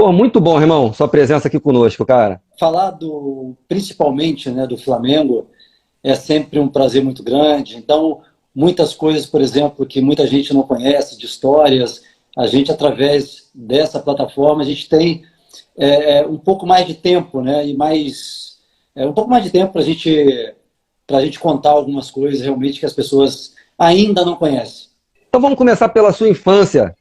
Pô, muito bom, irmão, sua presença aqui conosco, cara. Falar principalmente, né, do Flamengo é sempre um prazer muito grande. Então, muitas coisas, por exemplo, que muita gente não conhece, de histórias, a gente, através dessa plataforma, a gente tem um pouco mais de tempo, né, um pouco mais de tempo para a gente contar algumas coisas realmente que as pessoas ainda não conhecem. Então vamos começar pela sua infância.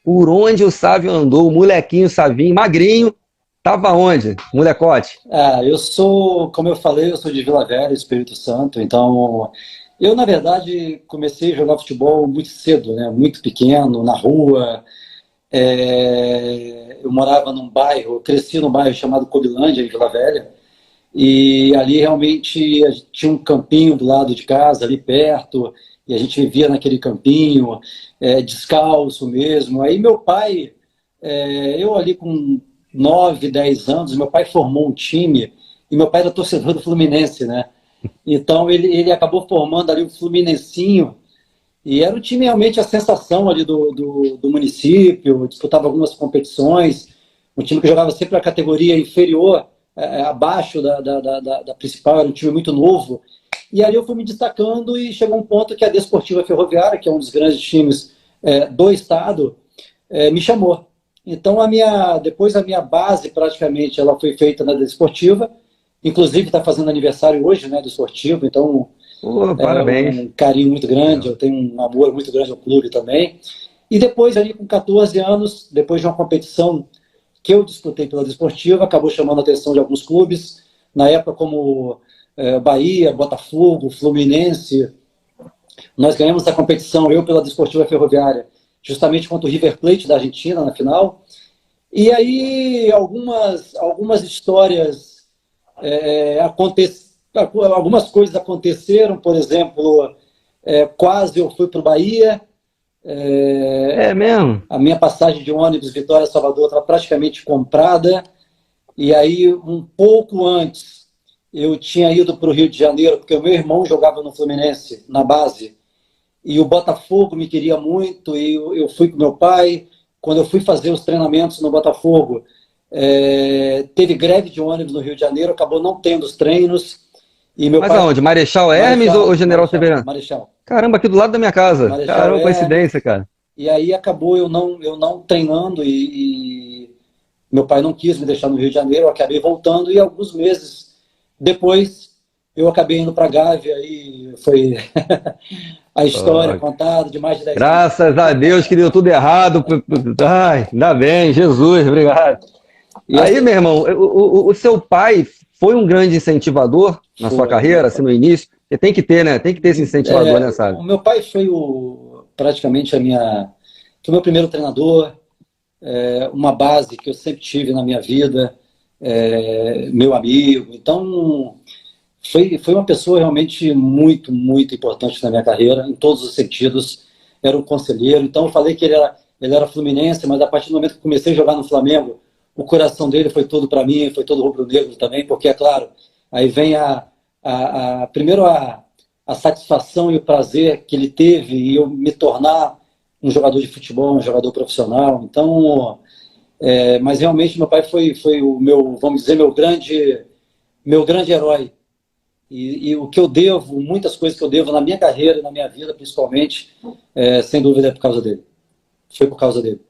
Por onde o Sávio andou? O molequinho Savinho, magrinho, tava onde? Molecote. Eu sou, como eu falei, eu sou de Vila Velha, Espírito Santo, então eu, na verdade, comecei a jogar futebol muito cedo, né? Muito pequeno, na rua. Eu morava num bairro, eu cresci num bairro chamado Cobilândia, em Vila Velha, e ali realmente a gente tinha um campinho do lado de casa, ali perto, e a gente vivia naquele campinho, descalço mesmo. Aí meu pai, eu ali com 9, 10 anos, meu pai formou um time, e meu pai era torcedor do Fluminense, né? Então ele acabou formando ali o Fluminensinho, e era um time realmente a sensação ali do município, disputava algumas competições, um time que jogava sempre a categoria inferior, abaixo da principal, era um time muito novo. E ali eu fui me destacando e chegou um ponto que a Desportiva Ferroviária, que é um dos grandes times do estado, me chamou. Então depois a minha base praticamente ela foi feita na Desportiva, inclusive está fazendo aniversário hoje, né, do Esportivo, então Pô, é parabéns. um carinho muito grande, eu tenho um amor muito grande ao clube também. E depois, ali com 14 anos, depois de uma competição que eu disputei pela Desportiva, acabou chamando a atenção de alguns clubes, na época como Bahia, Botafogo, Fluminense. Nós ganhamos a competição, eu pela Desportiva Ferroviária, justamente contra o River Plate da Argentina na final. E aí algumas histórias aconteceram, algumas coisas aconteceram, por exemplo, quase eu fui para o Bahia, É mesmo? a minha passagem de ônibus Vitória-Salvador estava praticamente comprada, e aí um pouco antes eu tinha ido para o Rio de Janeiro, porque o meu irmão jogava no Fluminense, na base, e o Botafogo me queria muito, e eu fui com meu pai. Quando eu fui fazer os treinamentos no Botafogo, teve greve de ônibus no Rio de Janeiro, acabou não tendo os treinos, e meu Mas pai... aonde? Marechal Hermes ou Marechal, General Marechal, Severiano? Marechal. Caramba, aqui do lado da minha casa. Marechal Caramba, coincidência, Hermes, cara. e aí acabou eu não treinando, e meu pai não quis me deixar no Rio de Janeiro, eu acabei voltando, e alguns meses depois eu acabei indo para Gávea, e foi a história Ó, contada de mais de 10 anos. graças a Deus que deu tudo errado. Ai, ainda bem, Jesus, obrigado. E Aí, essa meu irmão, o seu pai foi um grande incentivador na sua foi, meu carreira, assim, pai. no início? Porque tem que ter, né? Tem que ter esse incentivador, né, sabe? O meu pai foi praticamente foi o meu primeiro treinador, uma base que eu sempre tive na minha vida, meu amigo. Então, foi uma pessoa realmente muito, muito importante na minha carreira, em todos os sentidos. Era um conselheiro. Então, eu falei que ele era fluminense, mas a partir do momento que eu comecei a jogar no Flamengo, o coração dele foi todo para mim, foi todo rubro-negro também, porque, é claro, aí vem primeiro a satisfação e o prazer que ele teve em eu me tornar um jogador de futebol, um jogador profissional. Então, mas realmente meu pai foi o meu, vamos dizer, meu grande herói. E o que eu devo, muitas coisas que eu devo na minha carreira, na minha vida principalmente, sem dúvida é por causa dele. Foi por causa dele.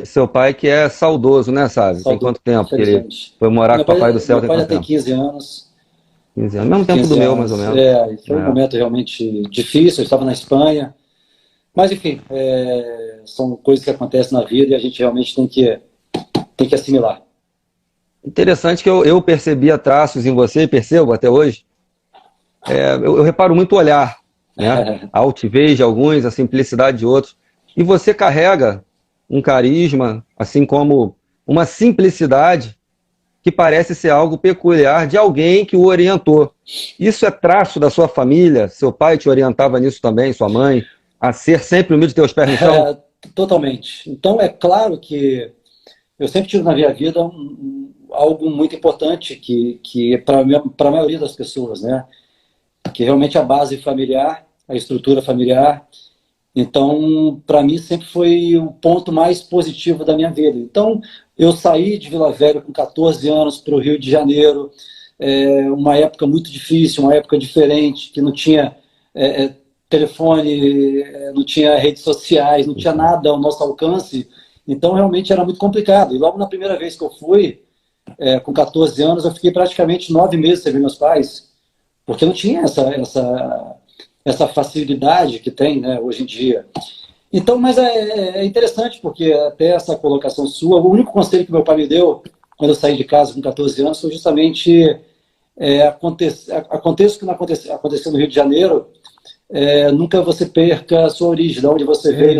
Seu pai que é saudoso, né, sabe? Tem Saudoso, quanto tempo que ele infelizmente. foi morar com Meu o Papai do pai, Céu? meu Tem pai já quanto tem tempo? 15 anos. 15 anos. Mesmo tempo do 15 meu, mais ou anos. menos. Foi um É. momento realmente difícil, eu estava na Espanha. Mas, enfim, são coisas que acontecem na vida e a gente realmente tem que assimilar. Interessante que eu percebia traços em você, e percebo até hoje. Eu reparo muito o olhar, né? A altivez de alguns, a simplicidade de outros. E você carrega um carisma, assim como uma simplicidade que parece ser algo peculiar de alguém que o orientou. Isso é traço da sua família? Seu pai te orientava nisso também, sua mãe? A ser sempre humilde e ter os pés no chão? Totalmente. Então, é claro que eu sempre tive na minha vida algo muito importante que é para a maioria das pessoas, né? Que realmente a base familiar, a estrutura familiar. Então, para mim, sempre foi o ponto mais positivo da minha vida. Então, eu saí de Vila Velha com 14 anos para o Rio de Janeiro, uma época muito difícil, uma época diferente, que não tinha telefone, não tinha redes sociais, não tinha nada ao nosso alcance. Então, realmente era muito complicado. E logo na primeira vez que eu fui, com 14 anos, eu fiquei praticamente 9 meses sem ver meus pais, porque não tinha essa facilidade que tem, né, hoje em dia. Então, mas é interessante, porque até essa colocação sua, o único conselho que meu pai me deu, quando eu saí de casa com 14 anos, foi justamente aconteça o que não aconteceu no Rio de Janeiro, nunca você perca a sua origem, de onde você veio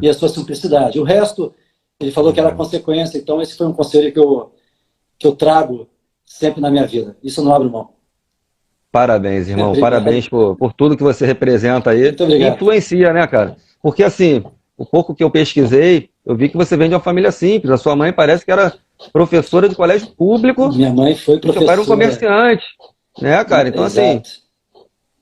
e a sua simplicidade. O resto, ele falou que era consequência, então esse foi um conselho que eu trago sempre na minha vida. Isso eu não abro mão. Parabéns, irmão. Parabéns por tudo que você representa aí. Muito obrigado. E influencia, né, cara? Porque, assim, o pouco que eu pesquisei, eu vi que você vem de uma família simples. A sua mãe parece que era professora de colégio público. Minha mãe foi professora. Seu pai era um comerciante, né, cara? Então, assim,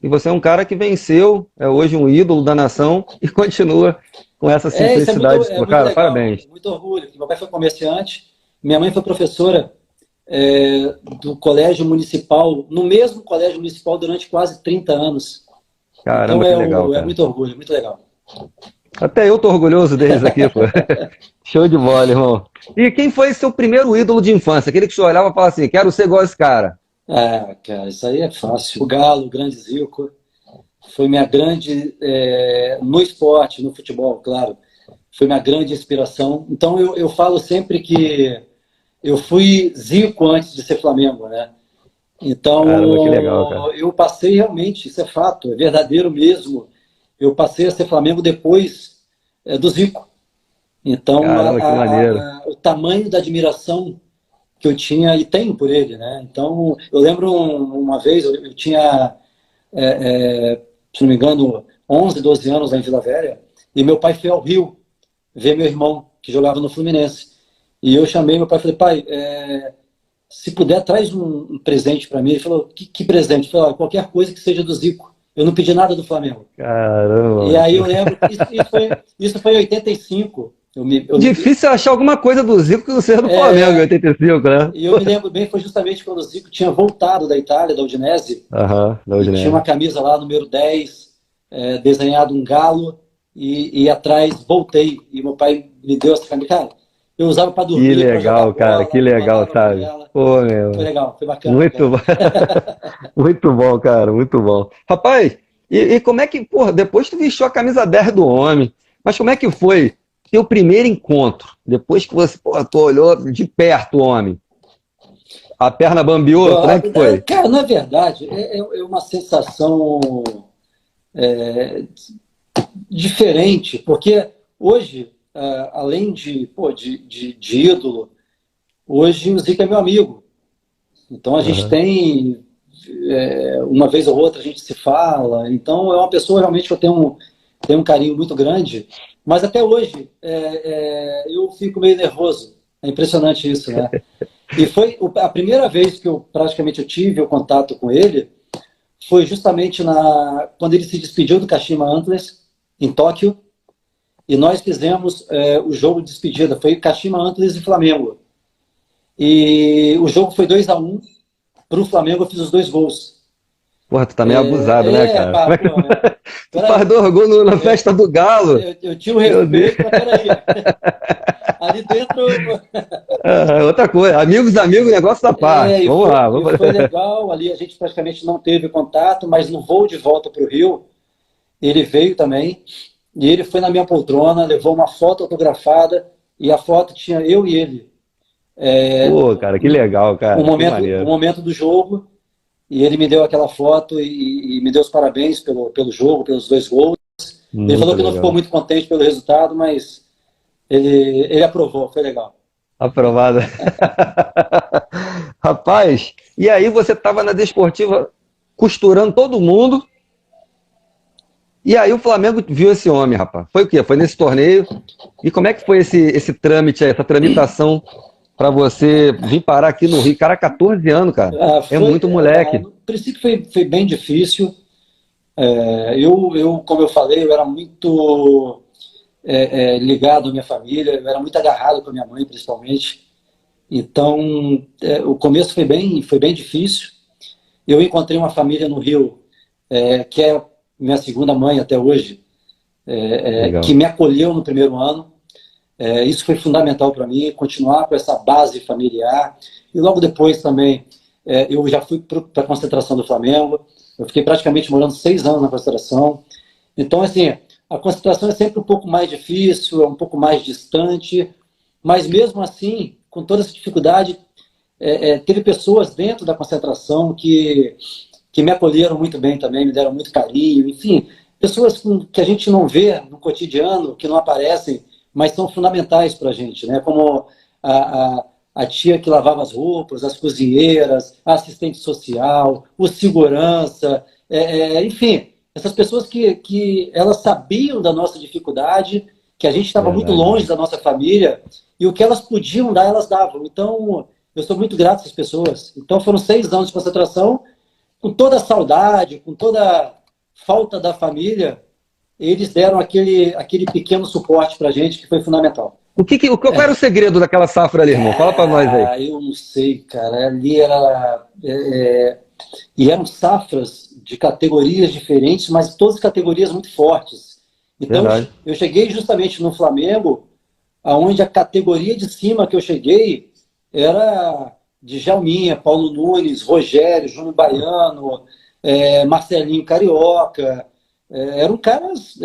e você é um cara que venceu, é hoje um ídolo da nação e continua com essa simplicidade. Muito cara, legal, parabéns. Muito orgulho. Meu pai foi comerciante, minha mãe foi professora do colégio municipal, no mesmo colégio municipal durante quase 30 anos. Caramba, então que legal, é muito orgulho, muito legal. Até eu tô orgulhoso deles aqui, pô. Show de bola, irmão. E quem foi seu primeiro ídolo de infância? Aquele que você olhava e falava assim, quero ser igual a esse cara. Cara, isso aí é fácil. O Galo, o grande Zico, foi minha grande, no esporte, no futebol, claro, foi minha grande inspiração. Então eu falo sempre que eu fui Zico antes de ser Flamengo, né? Então, caramba, que legal, cara. Eu passei realmente, isso é fato, é verdadeiro mesmo. Eu passei a ser Flamengo depois do Zico. Então, caramba, que maneiro. O tamanho da admiração que eu tinha e tenho por ele, né? Então, eu lembro uma vez, eu tinha, se não me engano, 11, 12 anos lá em Vila Velha, e meu pai foi ao Rio ver meu irmão, que jogava no Fluminense. E eu chamei meu pai e falei, pai, se puder, traz um presente para mim. Ele falou, que presente? Eu falei, qualquer coisa que seja do Zico. Eu não pedi nada do Flamengo. Caramba. E aí eu lembro, isso foi em 85. Difícil achar alguma coisa do Zico que não seja do Flamengo em 85, né? E eu me lembro bem, foi justamente quando o Zico tinha voltado da Itália, da Udinese. Da Udinese. Tinha uma camisa lá, número 10, desenhado um galo, e atrás voltei. E meu pai me deu essa camisa. Cara, eu usava para dormir. Que legal, cara, bola, que legal, sabe? Pô, meu. Foi legal, foi bacana. Muito bom. Muito bom, cara, muito bom. Rapaz, e como é que, porra, depois tu vestiu a camisa 10 do homem, mas como é que foi teu primeiro encontro? Depois que você, porra, tu olhou de perto o homem, a perna bambeou, como é que foi? Cara, na verdade, é uma sensação diferente, porque hoje, além de ídolo, hoje o Zico é meu amigo. Então a gente tem, uma vez ou outra a gente se fala, então é uma pessoa realmente que eu tenho um carinho muito grande, mas até hoje eu fico meio nervoso. É impressionante isso, né? E foi a primeira vez que eu tive o contato com ele, foi justamente quando ele se despediu do Kashima Antlers, em Tóquio, e nós fizemos o jogo de despedida, foi Kashima Antlers e Flamengo. E o jogo foi 2-1, para o Flamengo eu fiz os 2 gols. Porra, tu tá meio abusado, né, cara? Pá, tu faz 2 gols na festa do Galo. Eu tinha o respeito, mas peraí. Ali dentro... outra coisa, amigos, negócio da parte. Vamos lá. Foi legal, ali a gente praticamente não teve contato, mas no voo de volta para o Rio, ele veio também, e ele foi na minha poltrona, levou uma foto autografada, e a foto tinha eu e ele. Pô, cara, que legal, cara. Um momento do jogo, e ele me deu aquela foto e me deu os parabéns pelo jogo, pelos 2 gols. Ele falou que não ficou muito contente pelo resultado, mas ele aprovou, foi legal. Aprovado. Rapaz, e aí você estava na Desportiva costurando todo mundo, e aí o Flamengo viu esse homem, rapaz. Foi o quê? Foi nesse torneio. E como é que foi esse trâmite, essa tramitação para você vir parar aqui no Rio? Cara, 14 anos, cara. É muito moleque. No princípio foi bem difícil. Como eu falei, eu era muito ligado à minha família, eu era muito agarrado com a minha mãe, principalmente. Então, o começo foi bem difícil. Eu encontrei uma família no Rio, que é minha segunda mãe até hoje, que me acolheu no primeiro ano. Isso foi fundamental para mim, continuar com essa base familiar. E logo depois também, eu já fui para a concentração do Flamengo. Eu fiquei praticamente morando 6 anos na concentração. Então, assim, a concentração é sempre um pouco mais difícil, é um pouco mais distante, mas mesmo assim, com toda essa dificuldade, teve pessoas dentro da concentração que me acolheram muito bem também, me deram muito carinho, enfim, pessoas que a gente não vê no cotidiano, que não aparecem, mas são fundamentais para a gente, né? Como a tia que lavava as roupas, as cozinheiras, a assistente social, o segurança, enfim, essas pessoas que elas sabiam da nossa dificuldade, que a gente estava muito longe da nossa família, e o que elas podiam dar, elas davam. Então, eu sou muito grato a essas pessoas. Então, foram 6 anos de concentração, com toda a saudade, com toda a falta da família, eles deram aquele pequeno suporte para a gente, que foi fundamental. Qual era o segredo daquela safra ali, irmão? Fala para nós aí. Eu não sei, cara. Ali era... E eram safras de categorias diferentes, mas todas categorias muito fortes. Então, eu cheguei justamente no Flamengo, onde a categoria de cima que eu cheguei era Djalminha, Paulo Nunes, Rogério, Júnior Baiano, Marcelinho Carioca. Eram caras...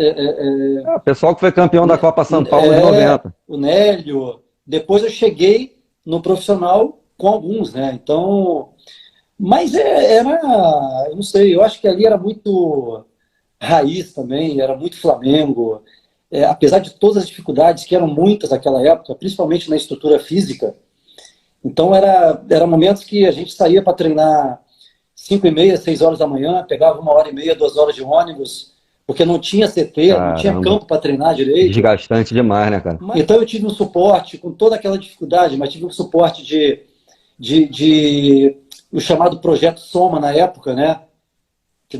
O pessoal que foi campeão da Copa São Paulo de 90. O Nélio. Depois eu cheguei no profissional com alguns, né? Então... Mas eu não sei, eu acho que ali era muito raiz também, era muito Flamengo. Apesar de todas as dificuldades, que eram muitas naquela época, principalmente na estrutura física. Então, era momentos que a gente saía para treinar 5h30, 6 horas da manhã, pegava 1h30, 2 horas de ônibus, porque não tinha CT, não tinha campo para treinar direito. Desgastante demais, né, cara? Então, eu tive um suporte com toda aquela dificuldade, mas tive um suporte o chamado Projeto Soma na época, né? Que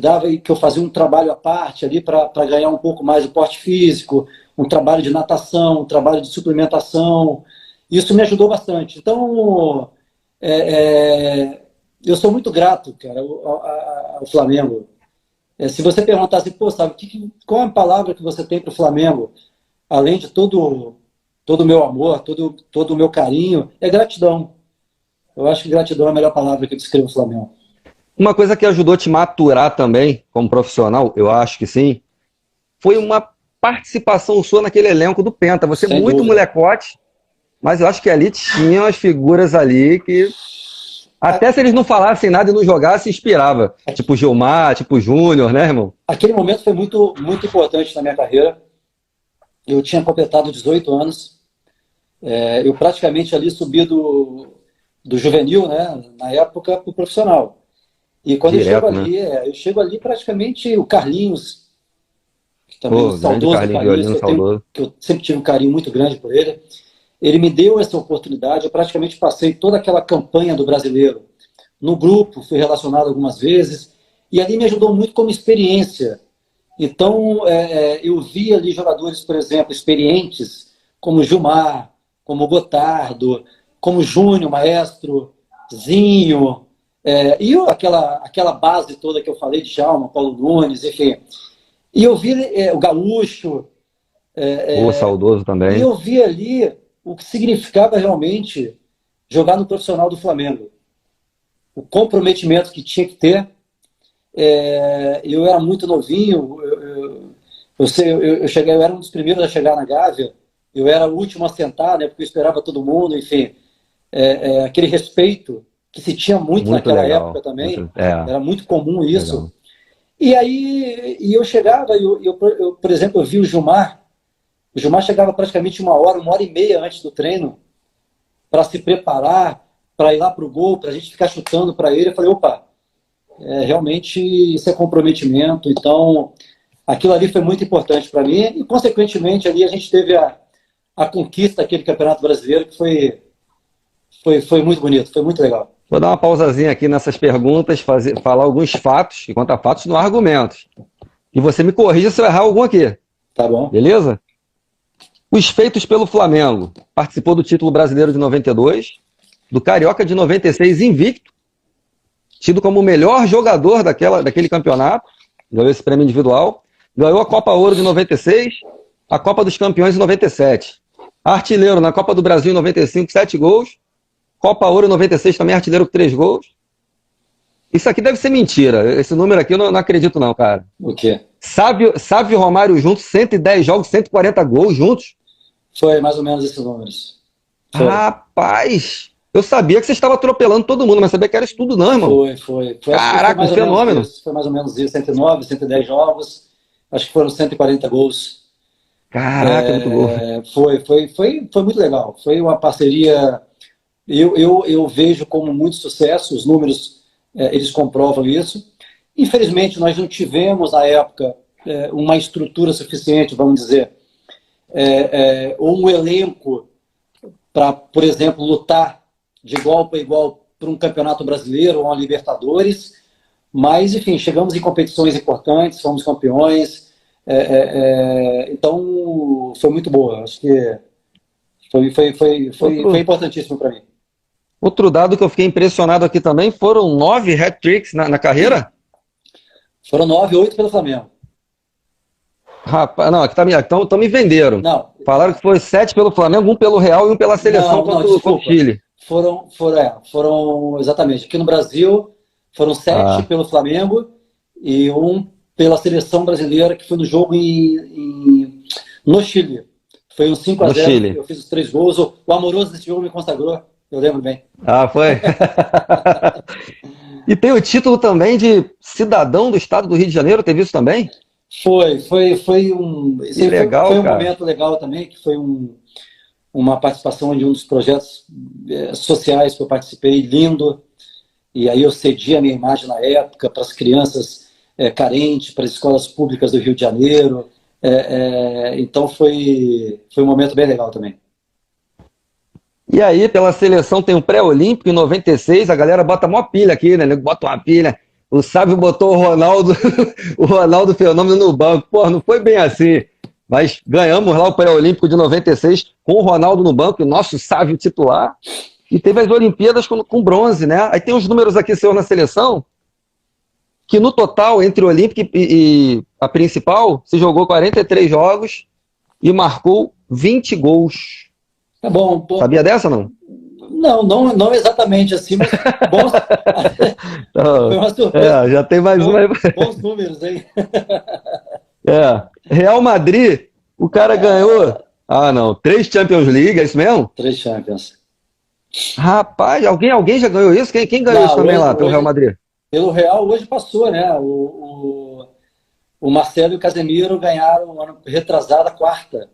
eu fazia um trabalho à parte ali para ganhar um pouco mais o porte físico, um trabalho de natação, um trabalho de suplementação. Isso me ajudou bastante. Então, eu sou muito grato, cara, ao Flamengo. Se você perguntar assim, pô, sabe, qual é a palavra que você tem para o Flamengo? Além de todo o meu amor, todo o meu carinho, é gratidão. Eu acho que gratidão é a melhor palavra que descreve o Flamengo. Uma coisa que ajudou a te maturar também, como profissional, eu acho que sim, foi uma participação sua naquele elenco do Penta. Você é muito molecote, mas eu acho que ali tinha as figuras ali que, até se eles não falassem nada e não jogassem, inspirava. Tipo Gilmar, tipo Júnior, né, irmão? Aquele momento foi muito, muito importante na minha carreira. Eu tinha completado 18 anos. Eu praticamente ali subi do juvenil, né, na época, para o profissional. E quando eu chego ali praticamente o Carlinhos, que também é saudoso Carlinhos, que eu sempre tive um carinho muito grande por ele, ele me deu essa oportunidade, eu praticamente passei toda aquela campanha do Brasileiro. No grupo, fui relacionado algumas vezes, e ali me ajudou muito como experiência. Então, eu vi ali jogadores, por exemplo, experientes, como Gilmar, como Gotardo, como Júnior, Maestro, Zinho, e aquela base toda que eu falei de Djalma, Paulo Nunes, enfim. E eu vi o Gaúcho. O saudoso também. E eu vi ali o que significava realmente jogar no profissional do Flamengo. O comprometimento que tinha que ter. Eu era muito novinho. Eu era um dos primeiros a chegar na Gávea. Eu era o último a sentar, né, porque eu esperava todo mundo, enfim. Aquele respeito que se tinha muito naquela época também, era muito comum isso. Legal. E aí eu chegava, por exemplo, eu vi o Gilmar chegava praticamente 1h30 antes do treino, para se preparar, para ir lá para o gol, para a gente ficar chutando para ele. Eu falei, opa, realmente isso é comprometimento. Então, aquilo ali foi muito importante para mim, e consequentemente ali a gente teve a conquista daquele Campeonato Brasileiro, que foi muito bonito, foi muito legal. Vou dar uma pausazinha aqui nessas perguntas, falar alguns fatos, e contra fatos não há argumentos. E você me corrija se eu errar algum aqui. Tá bom. Beleza? Os feitos pelo Flamengo. Participou do título brasileiro de 92, do Carioca de 96 invicto, tido como o melhor jogador daquele campeonato, ganhou esse prêmio individual, ganhou a Copa Ouro de 96, a Copa dos Campeões em 97. Artilheiro na Copa do Brasil em 95, 7 gols. Copa Ouro em 96 também artilheiro com 3 gols. Isso aqui deve ser mentira. Esse número aqui eu não acredito não, cara. O quê? Sávio e Romário juntos, 110 jogos, 140 gols juntos. Foi mais ou menos esses números. Foi. Rapaz, eu sabia que você estava atropelando todo mundo, mas sabia que era isso tudo não, irmão. Foi. Caraca, um fenômeno. Foi mais ou menos isso, 109, 110 jogos, acho que foram 140 gols. Caraca, muito gol. Foi muito legal. Foi uma parceria, eu vejo como muito sucesso, os números, eles comprovam isso. Infelizmente, nós não tivemos, na época, uma estrutura suficiente, vamos dizer, ou um elenco para, por exemplo, lutar de igual para igual para um campeonato brasileiro ou uma Libertadores, mas, enfim, chegamos em competições importantes, fomos campeões, então foi muito boa, acho que foi importantíssimo para mim. Outro dado que eu fiquei impressionado aqui também, foram 9 hat-tricks na carreira? Foram 9, 8 pelo Flamengo. Rapaz, não, aqui então me venderam. Não. Falaram que foi 7 pelo Flamengo, 1 pelo Real e 1 pela seleção contra o Chile. Foram, exatamente. Aqui no Brasil, foram 7 pelo Flamengo e 1 pela seleção brasileira, que foi no jogo no Chile. Foi um 5-0, eu fiz os 3 gols. O Amoroso desse jogo me consagrou, eu lembro bem. Ah, foi? E tem o título também de cidadão do estado do Rio de Janeiro, teve isso também? Foi um momento legal também, que foi uma participação de um dos projetos sociais que eu participei, lindo, e aí eu cedi a minha imagem na época para as crianças carentes, para as escolas públicas do Rio de Janeiro, então foi um momento bem legal também. E aí, pela seleção tem um pré-olímpico em 96, a galera bota mó pilha aqui, né? Bota uma pilha. O Sávio botou o Ronaldo Fenômeno no banco. Pô, não foi bem assim. Mas ganhamos lá o pré-olímpico de 96 com o Ronaldo no banco, o nosso Sávio titular. E teve as Olimpíadas com bronze, né? Aí tem uns números aqui, senhor, na seleção, que no total, entre o Olímpico e a principal, se jogou 43 jogos e marcou 20 gols. Tá bom. Sabia dessa, não? Não exatamente assim, mas bons... Foi uma surpresa. Já tem mais uma. Bons números, hein? Real Madrid, o cara ganhou... 3 Champions League, é isso mesmo? 3 Champions. Rapaz, alguém já ganhou isso? Quem ganhou isso também lá, pelo Real Madrid? Pelo Real hoje passou, né? O Marcelo e o Casemiro ganharam, ano retrasado, a 4ª.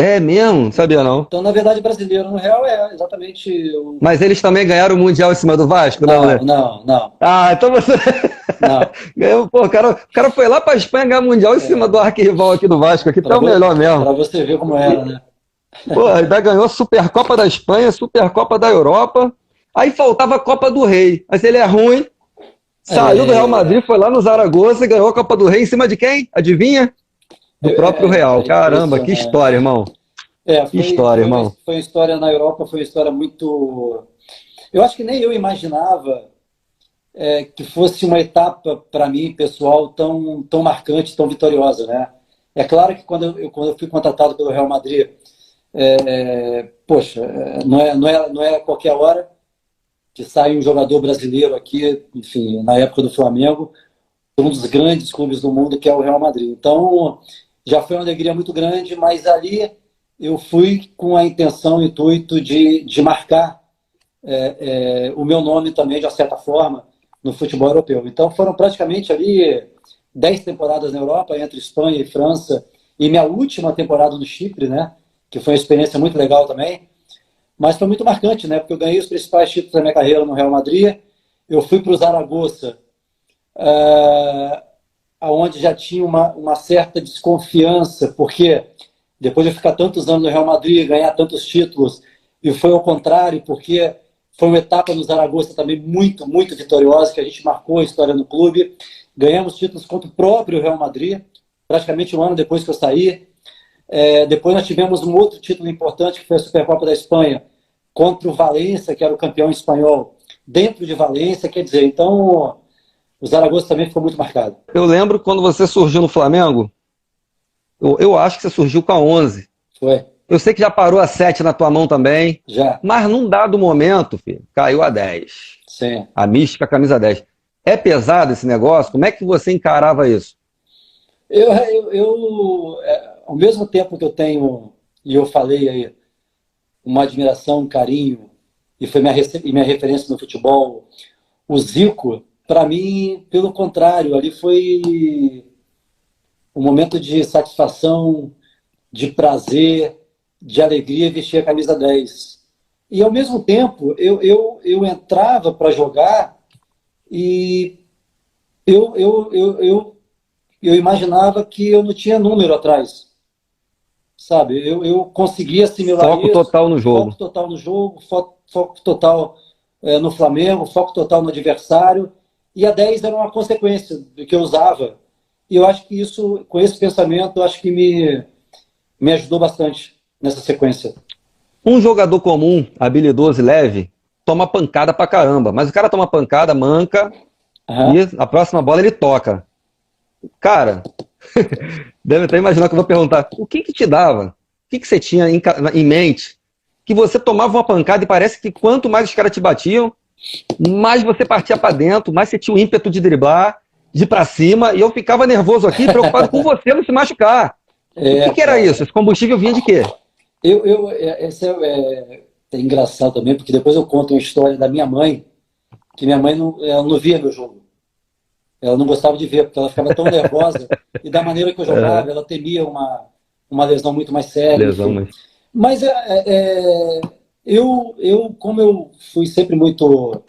É mesmo? Sabia não. Então, na verdade, brasileiro no Real exatamente... Mas eles também ganharam o Mundial em cima do Vasco? Não, né? Não. Então você... Não. Ganhou, pô, o cara foi lá pra Espanha ganhar Mundial em cima do arquirrival aqui do Vasco, aqui tá o melhor mesmo. Pra você ver como era, né? Pô, ainda ganhou Supercopa da Espanha, Supercopa da Europa, aí faltava a Copa do Rei, mas ele é ruim, saiu do Real Madrid, foi lá no Zaragoza e ganhou a Copa do Rei em cima de quem? Adivinha? Do próprio Real. Caramba, que história, irmão. Que história, irmão. Foi uma história na Europa, foi uma história muito... Eu acho que nem eu imaginava que fosse uma etapa, para mim, pessoal, tão marcante, tão vitoriosa, né? É claro que quando eu fui contratado pelo Real Madrid, não é qualquer hora que sai um jogador brasileiro aqui, enfim, na época do Flamengo, um dos grandes clubes do mundo, que é o Real Madrid. Então, já foi uma alegria muito grande, mas ali eu fui com a intenção, intuito de marcar o meu nome também, de uma certa forma, no futebol europeu. Então, foram praticamente ali 10 temporadas na Europa, entre Espanha e França, e minha última temporada no Chipre, né? Que foi uma experiência muito legal também. Mas foi muito marcante, né? Porque eu ganhei os principais títulos da minha carreira no Real Madrid. Eu fui para o Zaragoza, onde já tinha uma certa desconfiança, porque depois de ficar tantos anos no Real Madrid, ganhar tantos títulos, e foi ao contrário, porque foi uma etapa no Zaragoza também muito, muito vitoriosa, que a gente marcou a história no clube. ganhamos títulos contra o próprio Real Madrid, praticamente um ano depois que eu saí. Depois nós tivemos um outro título importante, que foi a Supercopa da Espanha, contra o Valência, que era o campeão espanhol, dentro de Valência, quer dizer, então o Zaragoza também ficou muito marcado. Eu lembro quando você surgiu no Flamengo, eu acho que você surgiu com a 11. Foi. Eu sei que já parou a 7 na tua mão também, Já. mas num dado momento, filho, caiu a 10. Sim. A mística camisa 10. É pesado esse negócio? Como é que você encarava isso? Ao mesmo tempo que eu tenho, e eu falei aí, uma admiração, um carinho, e foi minha referência no futebol, o Zico, para mim, pelo contrário, ali foi um momento de satisfação, de prazer, de alegria vestir a camisa 10. E ao mesmo tempo, eu entrava para jogar e eu imaginava que eu não tinha número atrás. Sabe? Eu conseguia assimilar Foco isso. Total no jogo. Foco total no jogo, foco total no Flamengo, foco total no adversário. E a 10 era uma consequência do que eu usava. E eu acho que isso, com esse pensamento, eu acho que me ajudou bastante nessa sequência. Um jogador comum, habilidoso e leve, toma pancada pra caramba. Mas o cara toma pancada, manca, e a próxima bola ele toca. Cara, deve até imaginar que eu vou perguntar, o que te dava? O que você tinha em mente? Que você tomava uma pancada e parece que quanto mais os caras te batiam, mais você partia pra dentro, mais você tinha o ímpeto de driblar, de ir pra cima, e eu ficava nervoso aqui, preocupado com você não se machucar. O que era isso? Esse combustível vinha de quê? É engraçado também, porque depois eu conto uma história da minha mãe, que minha mãe ela não via meu jogo. Ela não gostava de ver, porque ela ficava tão nervosa, e da maneira que eu jogava, ela temia uma lesão muito mais séria. Mas como eu fui sempre muito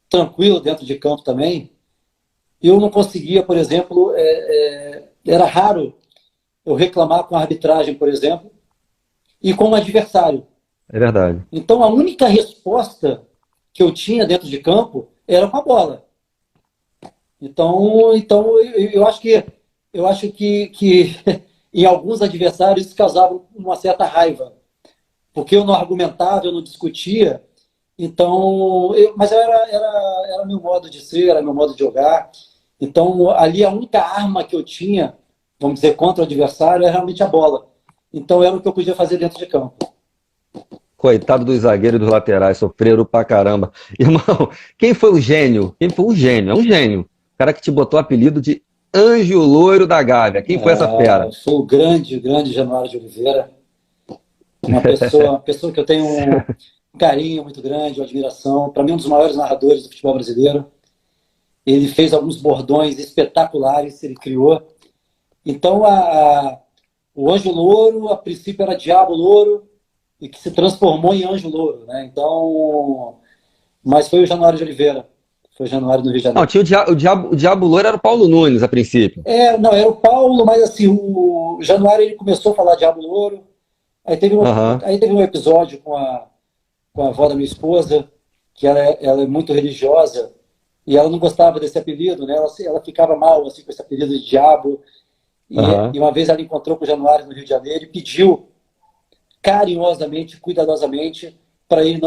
tranquilo dentro de campo também, eu não conseguia, por exemplo, era raro eu reclamar com a arbitragem, por exemplo, e com o adversário. É verdade. Então a única resposta que eu tinha dentro de campo era com a bola. Então eu acho que em alguns adversários isso causava uma certa raiva, porque eu não argumentava, eu não discutia. Então, mas era meu modo de ser, era meu modo de jogar. Então ali a única arma que eu tinha, vamos dizer, contra o adversário era realmente a bola. Então era o que eu podia fazer dentro de campo. Coitado dos zagueiros e dos laterais, sofreram pra caramba. Irmão, quem foi o gênio? Quem foi o gênio? É um gênio. O cara que te botou o apelido de Anjo Loiro da Gávea. Quem foi essa fera? Foi o grande Januário de Oliveira. Uma pessoa que eu tenho um carinho muito grande, uma admiração. Para mim, um dos maiores narradores do futebol brasileiro. Ele fez alguns bordões espetaculares, ele criou. Então, o Anjo Louro, a princípio era Diabo Louro, e que se transformou em Anjo Louro, né? Então, mas foi o Januário de Oliveira. Foi o Januário do Rio de Janeiro. Não, tinha o Diabo Louro era o Paulo Nunes, a princípio. Não, era o Paulo, mas assim, o Januário ele começou a falar Diabo Louro. Aí teve um episódio com a avó da minha esposa, que ela é muito religiosa, e ela não gostava desse apelido, né? Ela ficava mal assim, com esse apelido de Diabo. E uma vez ela encontrou com o Januário no Rio de Janeiro e pediu carinhosamente, cuidadosamente, para ele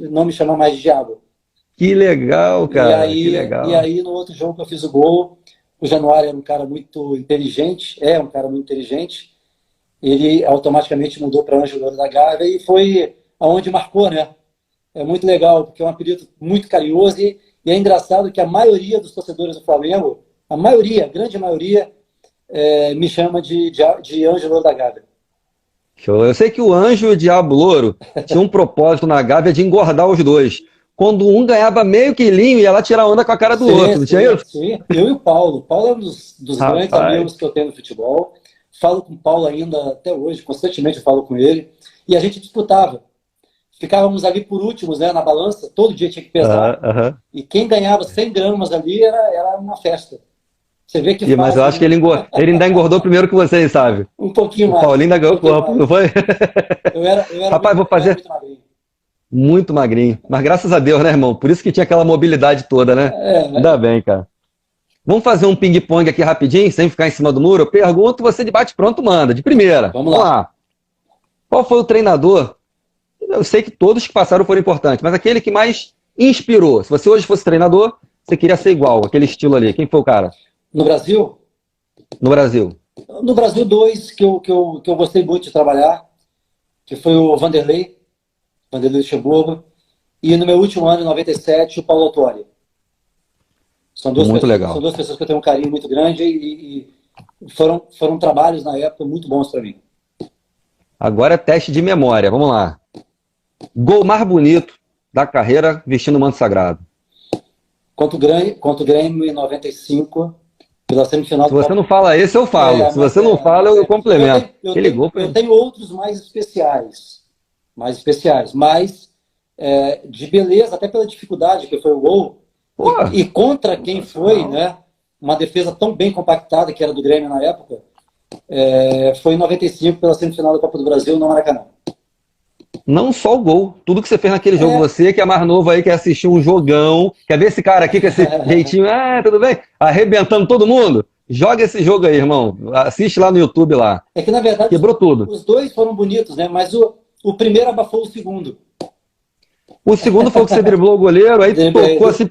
não me chamar mais de Diabo. Que legal, cara. Que legal. E aí, no outro jogo que eu fiz o gol, o Januário era um cara muito inteligente, ele automaticamente mudou para Anjo Louro da Gávea e foi aonde marcou, né? É muito legal, porque é um apelido muito carinhoso e é engraçado que a maioria dos torcedores do Flamengo, a grande maioria, me chama de Anjo Louro da Gávea. Show. Eu sei que o Anjo e o Diabo Louro tinham um propósito na Gávea de engordar os dois. Quando um ganhava meio quilinho, ia lá tirar onda com a cara do outro, não tinha isso? Sim, eu e o Paulo. O Paulo é um dos grandes amigos que eu tenho no futebol. Falo com o Paulo ainda até hoje, constantemente eu falo com ele. E a gente disputava. Ficávamos ali por últimos, né, na balança, todo dia tinha que pesar. E quem ganhava 100 gramas ali era uma festa. Você vê que mas eu acho que ele ainda engordou primeiro que vocês, sabe? Um pouquinho mais. O Paulinho ainda ganhou o corpo, não foi? Eu era Rapaz, vou fazer... Muito magrinho. Mas graças a Deus, né, irmão? Por isso que tinha aquela mobilidade toda, né? Ainda bem, cara. Vamos fazer um ping-pong aqui rapidinho, sem ficar em cima do muro? Eu pergunto, você de bate-pronto manda, de primeira. Vamos lá. Qual foi o treinador? Eu sei que todos que passaram foram importantes, mas aquele que mais inspirou. Se você hoje fosse treinador, você queria ser igual, aquele estilo ali. Quem foi o cara? No Brasil? No Brasil. No Brasil, dois que eu gostei muito de trabalhar, que foi o Vanderlei Luxemburgo, e no meu último ano, em 97, o Paulo Autuori. Muito legal. São duas pessoas que eu tenho um carinho muito grande e foram trabalhos na época muito bons para mim. Agora é teste de memória, vamos lá. Gol mais bonito da carreira vestindo o manto sagrado. Contra o Grêmio em 95, pela semifinal. Se você não fala esse, eu falo. Se você não fala, eu complemento. Eu tenho outros mais especiais, mas de beleza, até pela dificuldade que foi o gol. E contra quem foi, né? Uma defesa tão bem compactada, que era do Grêmio na época, foi em 95, pela semifinal da Copa do Brasil, no Maracanã. Não só o gol, tudo que você fez naquele jogo, você que é mais novo aí, quer assistir um jogão, quer ver esse cara aqui com esse jeitinho, tudo bem, arrebentando todo mundo, joga esse jogo aí, irmão, assiste lá no YouTube lá. É que na verdade quebrou tudo. Os dois foram bonitos, né? Mas o primeiro abafou o segundo. O segundo foi o que você driblou o goleiro, aí tocou assim,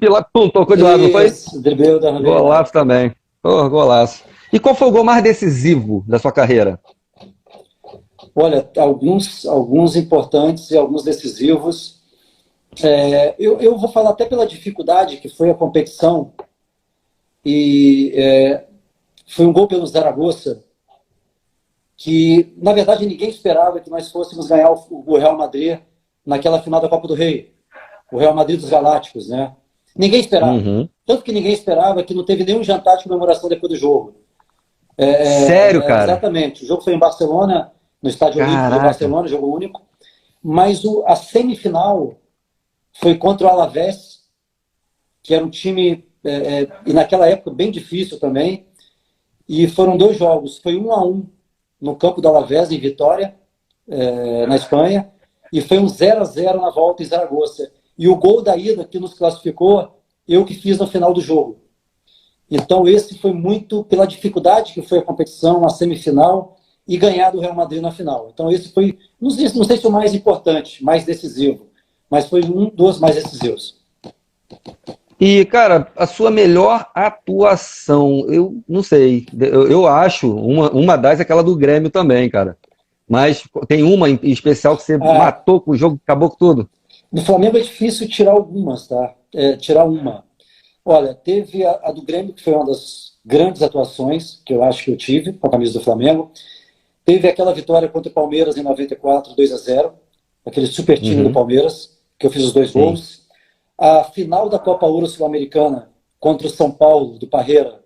tocou de lado, não foi? Dribleu da Golaço também. Golaço. E qual foi o gol mais decisivo da sua carreira? Olha, alguns importantes e alguns decisivos. Eu vou falar até pela dificuldade que foi a competição. Foi um gol pelo Zaragoza, que, na verdade, ninguém esperava que nós fôssemos ganhar o Real Madrid naquela final da Copa do Rei. O Real Madrid dos Galácticos, né? Ninguém esperava. Uhum. Tanto que ninguém esperava que não teve nenhum jantar de comemoração depois do jogo. Sério, cara? Exatamente. O jogo foi em Barcelona, no Estádio Olímpico de Barcelona, jogo único. Mas a semifinal foi contra o Alavés, que era um time, e naquela época, bem difícil também. E foram 2 jogos. Foi 1-1 no campo do Alavés, em Vitória, na Espanha. E foi um 0-0 na volta em Zaragoza. E o gol da ida, que nos classificou, eu que fiz no final do jogo. Então esse foi muito pela dificuldade que foi a competição, a semifinal, e ganhar do Real Madrid na final. Então esse foi, não sei se o mais importante, mais decisivo, mas foi um dos mais decisivos. E, cara, a sua melhor atuação, eu não sei, eu acho, uma das é aquela do Grêmio também, cara. Mas tem uma em especial que você matou com o jogo, acabou com tudo? No Flamengo é difícil tirar algumas, tá? Tirar uma. Olha, teve a do Grêmio, que foi uma das grandes atuações que eu acho que eu tive com a camisa do Flamengo. Teve aquela vitória contra o Palmeiras em 94, 2-0, aquele super time do Palmeiras, que eu fiz os 2 gols. A final da Copa Ouro Sul-Americana contra o São Paulo, do Parreira,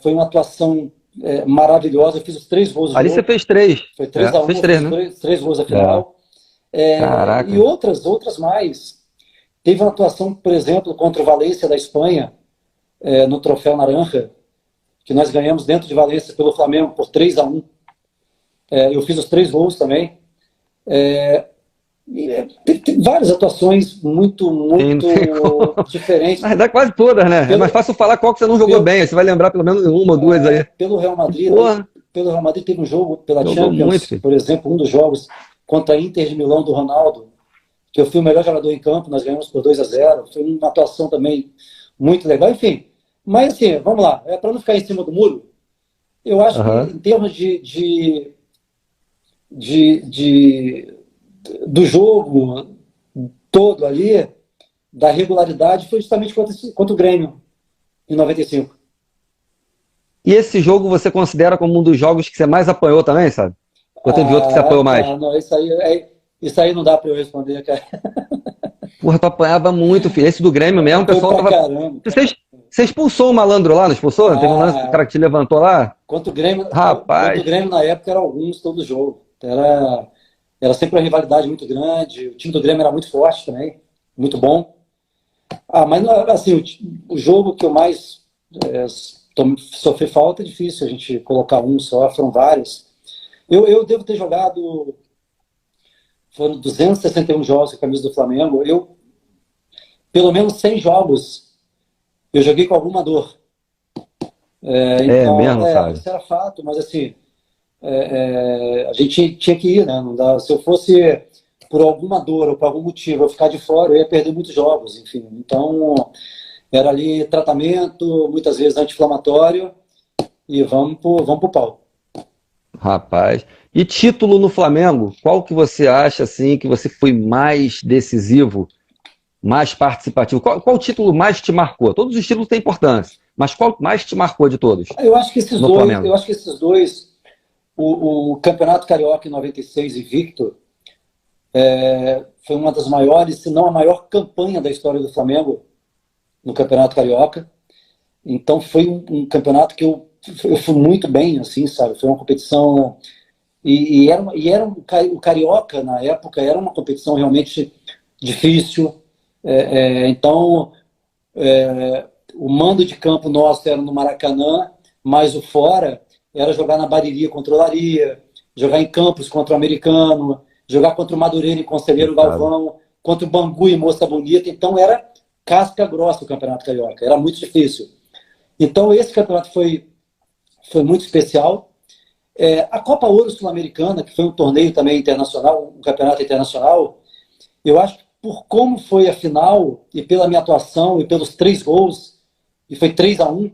foi uma atuação maravilhosa. Eu fiz os 3 gols. Ali você fez 3. Foi 3-1, fez 3, né? 3 gols a final. Caraca. E outras mais. Teve uma atuação, por exemplo, contra o Valência da Espanha, no Troféu Naranja, que nós ganhamos dentro de Valência pelo Flamengo por 3-1. Eu fiz os 3 gols também. Tem várias atuações muito diferentes. Na verdade, quase todas, né? É mais fácil falar qual que você não jogou bem. Você vai lembrar pelo menos uma ou duas aí. Pelo Real Madrid, teve um jogo pela Champions, muito, por exemplo, um dos jogos contra a Inter de Milão do Ronaldo, que eu fui o melhor jogador em campo, nós ganhamos por 2-0. Foi uma atuação também muito legal. Enfim, mas assim, vamos lá. Para não ficar em cima do muro, eu acho que em termos do jogo todo ali, da regularidade, foi justamente contra o Grêmio, em 95. E esse jogo você considera como um dos jogos que você mais apanhou também, sabe? Ou teve outro que você apanhou mais? Não, isso aí não dá pra eu responder, cara. Porra, tu apanhava muito, filho. Esse do Grêmio mesmo, o pessoal tava... Caramba. Você expulsou o malandro lá, não expulsou? Teve um lance do cara que te levantou lá? Contra o Grêmio, rapaz. Contra o Grêmio na época era alguns todo jogo. Era sempre uma rivalidade muito grande. O time do Grêmio era muito forte também, muito bom. Mas assim, o jogo que eu mais sofri falta é difícil a gente colocar um só, foram vários. Eu devo ter jogado, foram 261 jogos com a camisa do Flamengo. Pelo menos 100 jogos eu joguei com alguma dor. É mesmo, Fábio? isso era fato, mas assim, a gente tinha que ir, né? Não dá, se eu fosse por alguma dor ou por algum motivo eu ficar de fora, eu ia perder muitos jogos, enfim. Então, era ali tratamento, muitas vezes anti-inflamatório, e vamos pro pau. Rapaz. E título no Flamengo, qual que você acha assim que você foi mais decisivo, mais participativo? Qual título mais te marcou? Todos os títulos têm importância, mas qual mais te marcou de todos no Eu Flamengo? acho que esses dois, o Campeonato Carioca em 96 invicto, foi uma das maiores, se não a maior campanha da história do Flamengo no Campeonato Carioca. Então foi um campeonato que eu fui muito bem, assim, sabe? Foi uma competição o Carioca na época era uma competição realmente difícil. Então o mando de campo nosso era no Maracanã, mas o fora era jogar na Bariri contra o Olaria, jogar em Campos contra o Americano, jogar contra o Madureira e Conselheiro Sabe? Galvão, contra o Bangu e Moça Bonita. Então era casca grossa o Campeonato Carioca, era muito difícil. Então esse campeonato foi muito especial. A Copa Ouro Sul-Americana, que foi um torneio também internacional, um campeonato internacional, eu acho que por como foi a final, e pela minha atuação, e pelos 3 gols, e foi 3-1,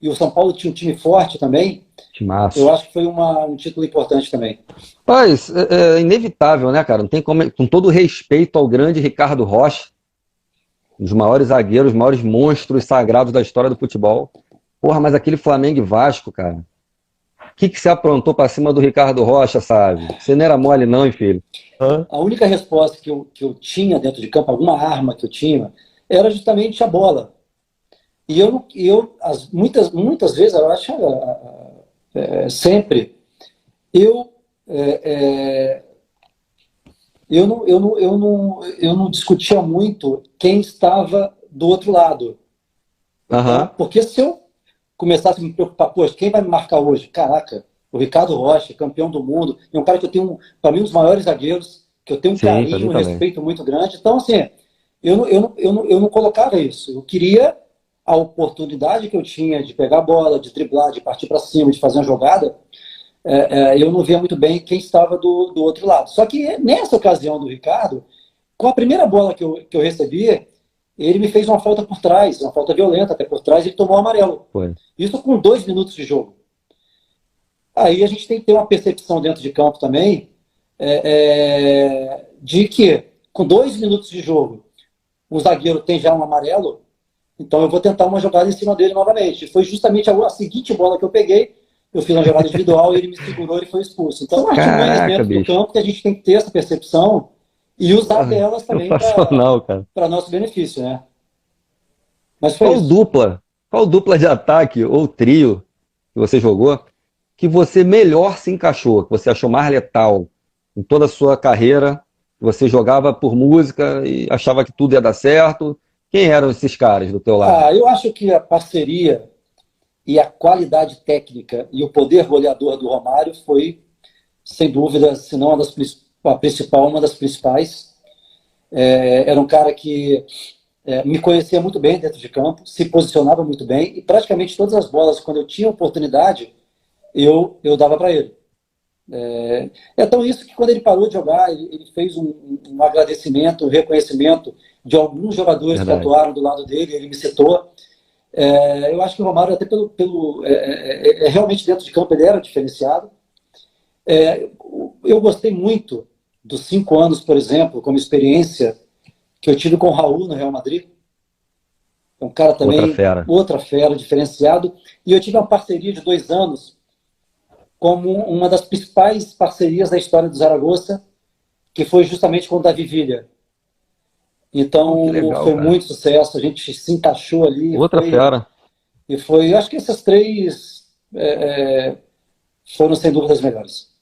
e o São Paulo tinha um time forte também, eu Timaço. acho que foi um título importante também. Mas é inevitável, né, cara? Não tem como, com todo respeito ao grande Ricardo Rocha, um dos maiores zagueiros, os maiores monstros sagrados da história do futebol. Porra, mas aquele Flamengo e Vasco, cara. O que você aprontou pra cima do Ricardo Rocha, sabe? Você não era mole, não, hein, filho? Hã? A única resposta que eu tinha dentro de campo, alguma arma que eu tinha, era justamente a bola. E muitas vezes, eu acho, sempre, eu, é, é, eu não discutia muito quem estava do outro lado. Então, Aham. porque se eu começasse a me preocupar, poxa, quem vai me marcar hoje? Caraca, o Ricardo Rocha, campeão do mundo, é um cara que eu tenho, para mim, um dos maiores zagueiros, que eu tenho um Sim, pra mim carinho, um também. respeito muito grande. Então, assim, eu não colocava isso. Eu queria a oportunidade que eu tinha de pegar a bola, de driblar, de partir para cima, de fazer uma jogada. Eu não via muito bem quem estava do outro lado. Só que nessa ocasião do Ricardo, com a primeira bola que eu recebi, ele me fez uma falta por trás, uma falta violenta até por trás, e ele tomou um amarelo. Foi. Isso com 2 minutos de jogo. Aí a gente tem que ter uma percepção dentro de campo também, de que com 2 minutos de jogo o zagueiro tem já um amarelo, então eu vou tentar uma jogada em cima dele novamente. Foi justamente a seguinte bola que eu peguei, eu fiz uma jogada individual, ele me segurou e foi expulso. Então são artimanhas Caraca, dentro do bicho. campo que a gente tem que ter essa percepção e usar Porra, delas também sensacional, cara. para nosso benefício, né? Mas foi Qual isso. dupla? Qual dupla de ataque ou trio que você jogou que você melhor se encaixou, que você achou mais letal em toda a sua carreira? Você jogava por música e achava que tudo ia dar certo? Quem eram esses caras do teu lado? Eu acho que a parceria e a qualidade técnica e o poder goleador do Romário foi, sem dúvida, se não a principal, uma das principais. Era um cara que me conhecia muito bem dentro de campo, se posicionava muito bem e praticamente todas as bolas, quando eu tinha oportunidade, eu dava para ele. Então isso que quando ele parou de jogar, ele fez um agradecimento, um reconhecimento de alguns jogadores que Verdade. atuaram do lado dele, ele me citou. Eu acho que o Romário, até realmente dentro de campo, ele era diferenciado. Eu gostei muito dos 5 anos, por exemplo, como experiência que eu tive com o Raul no Real Madrid. É um cara Outra também, fera. outra fera, diferenciado. E eu tive uma parceria de 2 anos como uma das principais parcerias da história do Zaragoza, que foi justamente com o Davi Villa. Pô, que Então legal, foi cara. muito sucesso, a gente se encaixou ali, Outra fera. acho que essas três foram sem dúvida as melhores.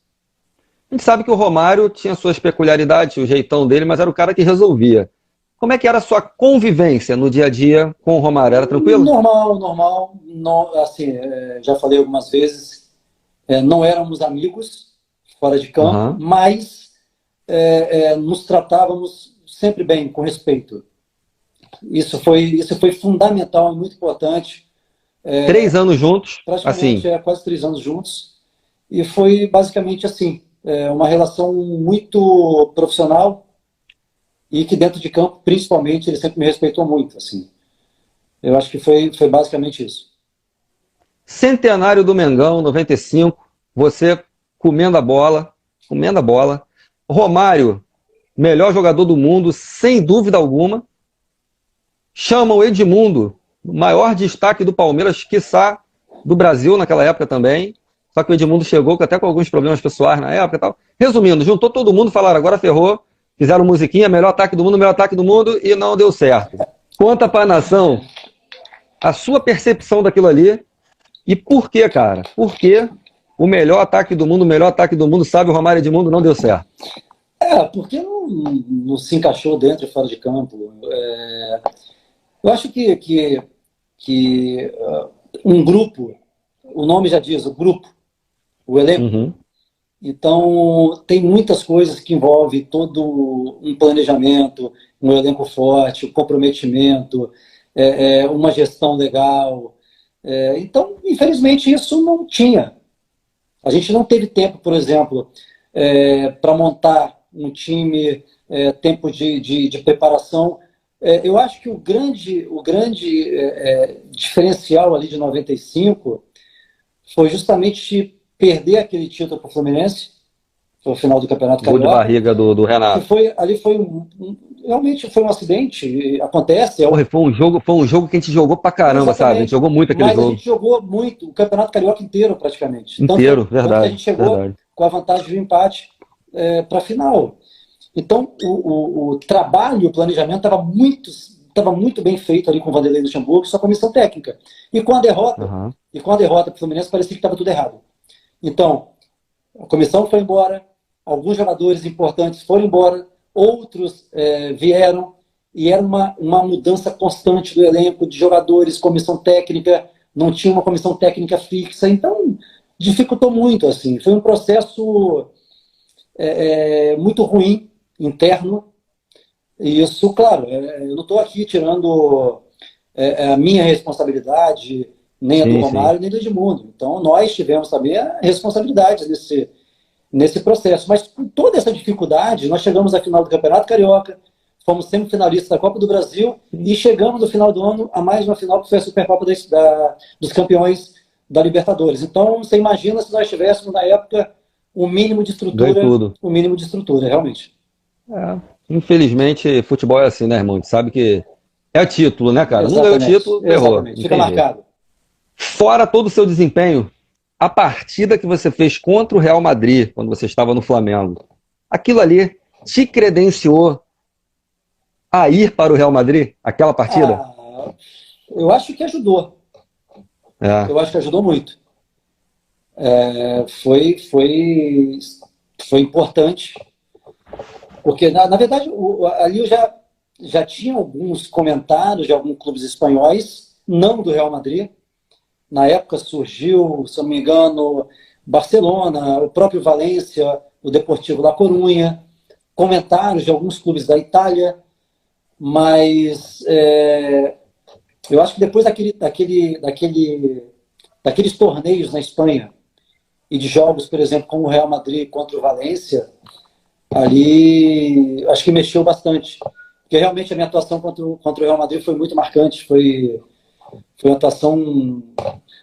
A gente sabe que o Romário tinha suas peculiaridades, o jeitão dele, mas era o cara que resolvia. Como é que era a sua convivência no dia a dia com o Romário? Era tranquilo? Normal, normal. Não, assim, já falei algumas vezes, não éramos amigos fora de campo, Aham. mas nos tratávamos sempre bem, com respeito. Isso foi fundamental e muito importante, 3 anos juntos, Praticamente, assim. quase 3 anos juntos. E foi basicamente assim, uma relação muito profissional e que dentro de campo, principalmente, ele sempre me respeitou muito, assim. Eu acho que foi basicamente isso. Centenário do Mengão, 95, você comendo a bola, comendo a bola. Romário, melhor jogador do mundo, sem dúvida alguma. Chama o Edmundo, o maior destaque do Palmeiras, quiçá do Brasil naquela época também. Só que o Edmundo chegou até com alguns problemas pessoais na época e tal. Resumindo, juntou todo mundo, falaram, agora ferrou, fizeram musiquinha, melhor ataque do mundo, e não deu certo. Conta pra nação a sua percepção daquilo ali e por que, cara? Por que o melhor ataque do mundo, sabe, o Romário Edmundo não deu certo? Porque não se encaixou dentro e fora de campo. Eu acho que um grupo, o nome já diz, o grupo, o elenco. Uhum. Então, tem muitas coisas que envolvem todo um planejamento, um elenco forte, um comprometimento, uma gestão legal. Então, infelizmente, isso não tinha. A gente não teve tempo, por exemplo, para montar um time, tempo de preparação. Eu acho que o grande diferencial ali de 95 foi justamente perder aquele título para o Fluminense, foi o final do Campeonato Gol de Carioca, barriga do que Renato. ali foi realmente foi um acidente, acontece. Porra, foi um jogo que a gente jogou pra caramba, sabe? A gente Exatamente, jogou muito aquele mas a jogo. gente jogou muito, o Campeonato Carioca inteiro praticamente. Inteiro, Tanto que a verdade, gente chegou verdade. com a vantagem de empate para a final. Então, o trabalho, o planejamento estava muito bem feito ali com o Vanderlei Luxemburgo, sua comissão técnica. E com a derrota, Uhum. para o Fluminense, parecia que estava tudo errado. Então, a comissão foi embora, alguns jogadores importantes foram embora, outros vieram, e era uma mudança constante do elenco, de jogadores, comissão técnica, não tinha uma comissão técnica fixa, então dificultou muito. Assim. Foi um processo muito ruim, interno, e isso, claro, eu não estou aqui tirando a minha responsabilidade, nem a do Sim, sim. Romário, nem do Edmundo. Então, nós tivemos também a responsabilidade nesse processo. Mas com toda essa dificuldade, nós chegamos à final do Campeonato Carioca, fomos semifinalistas da Copa do Brasil e chegamos no final do ano a mais uma final que foi a Supercopa dos Campeões da Libertadores. Então, você imagina se nós tivéssemos, na época, Ganhou tudo. um mínimo de estrutura, realmente. É. Infelizmente, futebol é assim, né, irmão? A gente sabe que é título, né, cara? Não ganhou Exatamente, título, ferrou. exatamente. Não Fica tem jeito. marcado. Fora todo o seu desempenho, a partida que você fez contra o Real Madrid, quando você estava no Flamengo, aquilo ali te credenciou a ir para o Real Madrid? Aquela partida? Ah, eu acho que ajudou. É. Eu acho que ajudou muito. Foi importante, porque, na verdade, ali eu já tinha alguns comentários de alguns clubes espanhóis, não do Real Madrid. Na época surgiu, se não me engano, Barcelona, o próprio Valência, o Deportivo La Corunha, comentários de alguns clubes da Itália, mas eu acho que depois daqueles torneios na Espanha e de jogos, por exemplo, como o Real Madrid contra o Valência, ali acho que mexeu bastante. Porque realmente a minha atuação contra o Real Madrid foi muito marcante, foi uma atuação,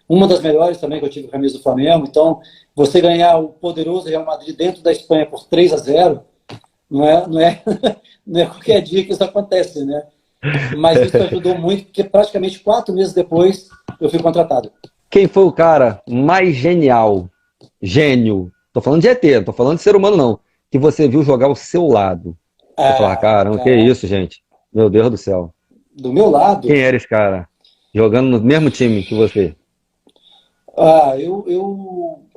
uma das melhores também que eu tive com a camisa do Flamengo. Então, você ganhar o poderoso Real Madrid dentro da Espanha por 3-0, não é qualquer dia que isso acontece, né? Mas isso ajudou muito, porque praticamente 4 meses depois eu fui contratado. Quem foi o cara mais genial, gênio? Tô falando de ET, não tô falando de ser humano, não. Que você viu jogar ao seu lado. Você falar, caramba, que Caraca, isso, gente? Meu Deus do céu. do meu lado, Quem era esse cara? Jogando no mesmo time que você.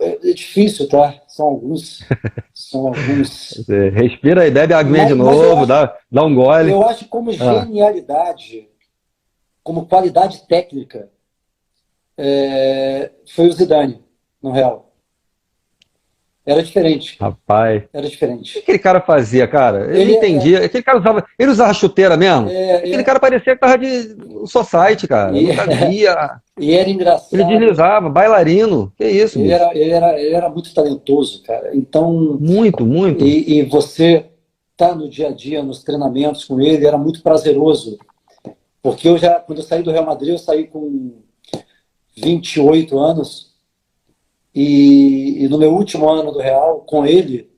é difícil, tá? São alguns. Você respira e bebe aguinha de Mas novo, dá um gole. eu acho que como Ah, genialidade, como qualidade técnica, foi o Zidane, no Real. Era diferente. Rapaz. Era O que diferente. aquele cara fazia, cara? Eu não Ele entendia. Aquele cara ele usava chuteira mesmo? Aquele é, cara parecia que tava de society, cara. Eu e, nunca via. e era Ele engraçado. deslizava, bailarino. Que isso, bicho? Ele era muito talentoso, cara. Então, Muito, muito. e você tá no dia a dia, nos treinamentos com ele, era muito prazeroso. Porque quando eu saí do Real Madrid, eu saí com 28 anos. E no meu último ano do Real, com ele,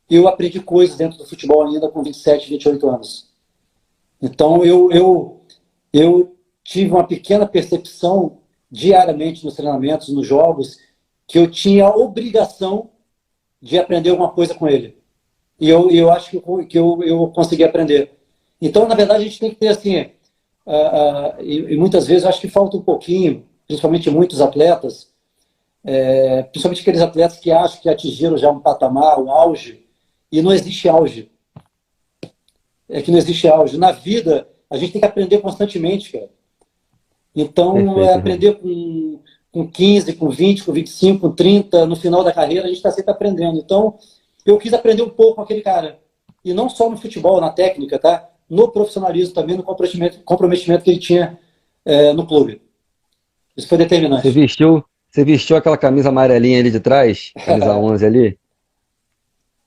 eu aprendi coisas dentro do futebol ainda com 27, 28 anos. Então, eu tive uma pequena percepção diariamente nos treinamentos, nos jogos, que eu tinha a obrigação de aprender alguma coisa com ele. E eu acho que eu consegui aprender. Então, na verdade, a gente tem que ter assim, e muitas vezes eu acho que falta um pouquinho, principalmente muitos atletas, principalmente aqueles atletas que acham que atingiram já um patamar, um auge, e não existe auge. É que não existe auge. Na vida, a gente tem que aprender constantemente, cara. Então, Perfeito, irmão. aprender com 15, com 20, com 25, com 30, no final da carreira, a gente está sempre aprendendo. Então, eu quis aprender um pouco com aquele cara. E não só no futebol, na técnica, tá? No profissionalismo também, no comprometimento que ele tinha no clube. Isso foi Você determinante. vestiu, você vestiu aquela camisa amarelinha ali de trás, camisa 11 ali,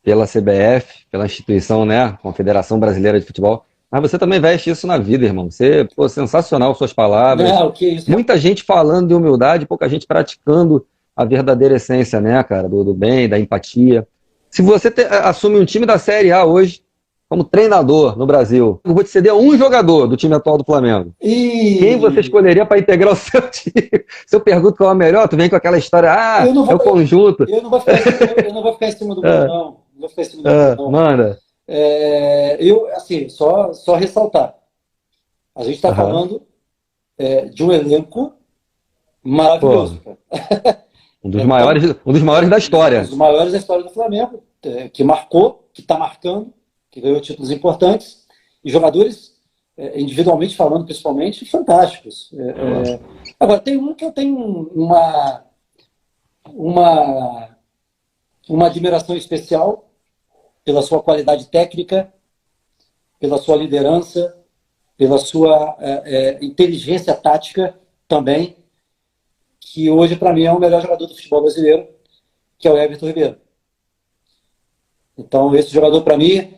pela CBF, pela instituição, né? Confederação Brasileira de Futebol. Mas você também veste isso na vida, irmão. Você, pô, sensacional suas palavras. Não, o que é isso? Muita gente falando de humildade, pouca gente praticando a verdadeira essência, né, cara? Do bem, da empatia. Se você assume um time da Série A hoje, como treinador no Brasil, eu vou te ceder um jogador do time atual do Flamengo. Quem você E escolheria para integrar o seu time? Se eu pergunto qual é o melhor, tu vem com aquela história, eu não é o vou, conjunto. eu não vou ficar, eu não vou ficar em cima do muro, não. Não vou ficar em cima do muro, não. Manda. Assim, só ressaltar. A gente está Aham. falando de um elenco Pô, maravilhoso, cara. Então, um dos maiores da um história. dos maiores da história do Flamengo, que marcou, que está marcando, que ganhou títulos importantes, e jogadores, individualmente falando, principalmente, fantásticos. Pô, Agora, tem um que eu tenho uma, uma admiração especial pela sua qualidade técnica, pela sua liderança, pela sua inteligência tática também, que hoje, para mim, é o melhor jogador do futebol brasileiro, que é o Everton Ribeiro. Então, esse jogador, para mim,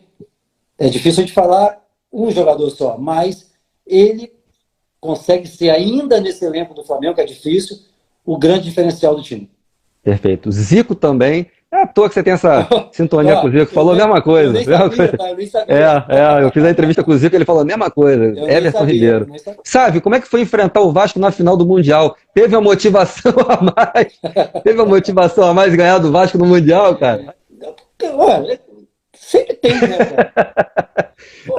é difícil a gente falar um jogador só, mas ele consegue ser, ainda nesse elenco do Flamengo, que é difícil, o grande diferencial do time. perfeito. Zico também. É à toa que você tem essa sintonia com o Ó, Zico. Falou a mesma eu coisa. nem Mesma sabia, coisa. tá? Eu nem sabia. Eu fiz a entrevista com o Zico, ele falou a mesma coisa. Eu nem Everton sabia, eu Ribeiro. nem sabia. Sabe, como é que foi enfrentar o Vasco na final do Mundial? Teve a motivação a mais? Teve a motivação a mais ganhar do Vasco no Mundial, cara? Olha, sempre tem, né, cara? Pô,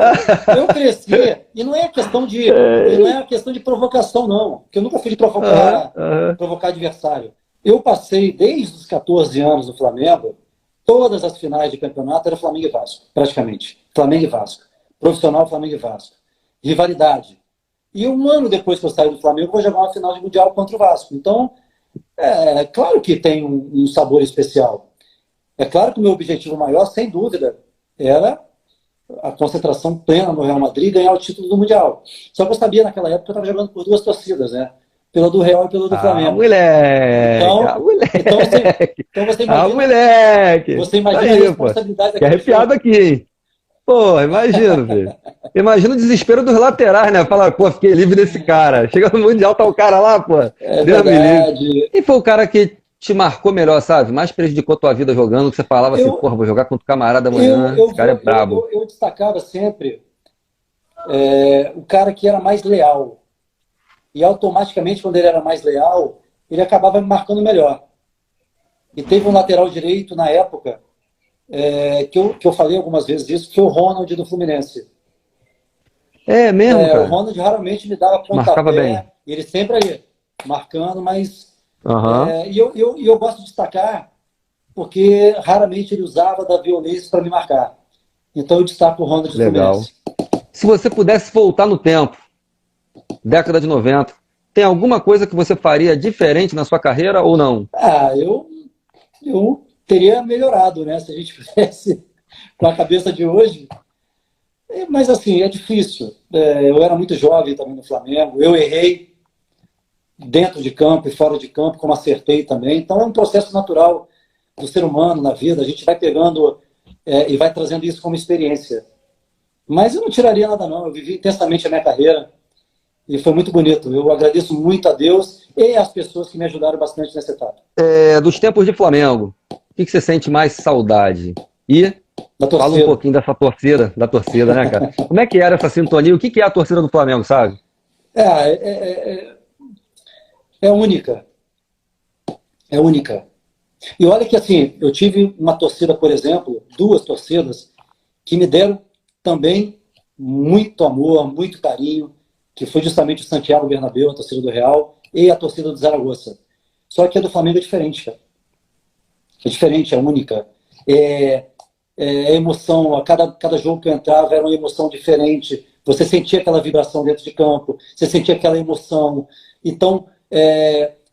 eu cresci, e não é uma questão de provocação, não, porque eu nunca fui de Aham, provocar, aham. provocar adversário. Eu passei, desde os 14 anos no Flamengo, todas as finais de campeonato era Flamengo e Vasco, praticamente. Flamengo e Vasco. Profissional, Flamengo e Vasco. Rivalidade. E um ano depois que eu saí do Flamengo, eu vou jogar uma final de Mundial contra o Vasco. Então, claro que tem um sabor especial. É claro que o meu objetivo maior, sem dúvida, era a concentração plena no Real Madrid e ganhar o título do Mundial. Só que eu sabia naquela época que eu estava jogando por duas torcidas, né? Pela do Real e pela do Ah, Flamengo. moleque! Ah, Então, então você, moleque! então você Ah, imagina, moleque! você Tá imagina a aí, pô. responsabilidade Fiquei daquele arrepiado jogo. aqui, hein? Pô, imagino, filho. Imagina o desespero dos laterais, né? Fala, pô, fiquei livre desse cara. Chega no Mundial, tá o cara lá, pô. É Deus me livre. verdade. Quem foi o cara que te marcou melhor, sabe? Mais prejudicou tua vida jogando, que você falava assim, Eu, porra, vou jogar contra o camarada eu, amanhã, eu, esse cara é vou, brabo. eu destacava sempre o cara que era mais leal. E automaticamente, quando ele era mais leal, ele acabava me marcando melhor. E teve um lateral direito na época, que eu falei algumas vezes disso, que foi o Ronald do Fluminense. É mesmo, O cara? Ronald raramente me dava Te marcava bem. pontapé, e ele sempre ali, marcando, mas. Aham, E eu gosto de destacar, porque raramente ele usava da violência para me marcar. Então eu destaco o Ronald do legal. Fluminense. Se você pudesse voltar no tempo, década de 90, tem alguma coisa que você faria diferente na sua carreira ou não? Ah, eu teria melhorado, né? Se a gente fizesse com a cabeça de hoje. Mas assim, é difícil. Eu era muito jovem também no Flamengo. Eu errei dentro de campo e fora de campo, como acertei também. Então é um processo natural do ser humano na vida. A gente vai pegando e vai trazendo isso como experiência. Mas eu não tiraria nada não. Eu vivi intensamente a minha carreira e foi muito bonito. Eu agradeço muito a Deus e às pessoas que me ajudaram bastante nessa etapa. Dos tempos de Flamengo, o que você sente mais saudade? E fala um pouquinho dessa torcida, da torcida, né, cara? Como é que era essa sintonia? O que é a torcida do Flamengo, sabe? É única. É única. E olha que assim, eu tive uma torcida, por exemplo, 2 torcidas, que me deram também muito amor, muito carinho, que foi justamente o Santiago Bernabéu, a torcida do Real, e a torcida do Zaragoza. Só que a do Flamengo é diferente, cara. É diferente, é única. Emoção, a cada jogo que eu entrava era uma emoção diferente. Você sentia aquela vibração dentro de campo, você sentia aquela emoção. Então,